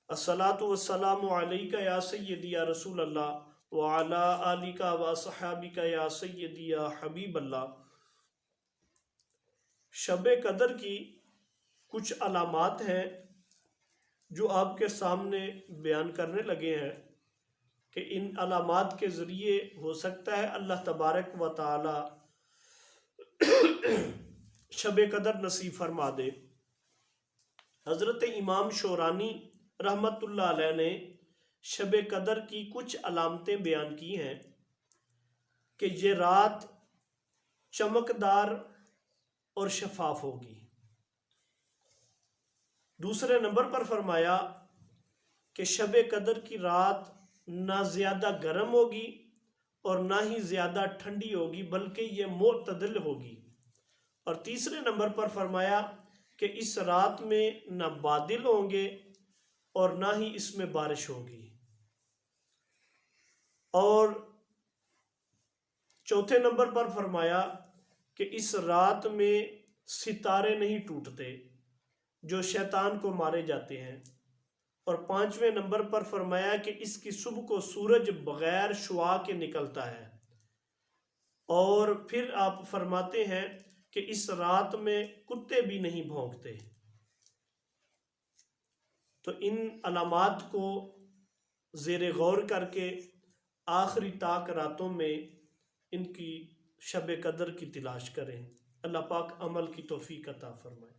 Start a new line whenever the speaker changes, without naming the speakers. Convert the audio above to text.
अस्सलातु वस्सलामु अलैका या सय्यदी या रसूल अल्लाह व अला आलिका व असहाबिका या सय्यदी या हबीब अल्लाह। शब कदर की कुछ अलामात हैं जो आपके सामने बयान करने लगे हैं कि इन अलामात के ज़रिए हो सकता है अल्लाह तबारक व ताला शब कदर नसीब फरमा दे। हज़रत इमाम शौरानी रहमतुल्लाह अलैह ने शब कदर की कुछ अलामतें बयान की हैं कि ये रात चमकदार और शफाफ होगी। दूसरे नंबर पर फरमाया कि शब कदर की रात ना ज़्यादा गर्म होगी और ना ही ज़्यादा ठंडी होगी, बल्कि ये मोतदल होगी। और तीसरे नंबर पर फरमाया कि इस रात में ना बादल होंगे और ना ही इसमें बारिश होगी। और चौथे नंबर पर फरमाया कि इस रात में सितारे नहीं टूटते जो शैतान को मारे जाते हैं। और पांचवें नंबर पर फरमाया कि इसकी सुबह को सूरज बगैर शुआ के निकलता है। और फिर आप फरमाते हैं कि इस रात में कुत्ते भी नहीं भौंकते। तो इन अलामात को ज़ेर गौर करके आखिरी ताक रातों में इनकी शब कदर की तलाश करें। अल्लाह पाक अमल की तौफीक अता फरमाए।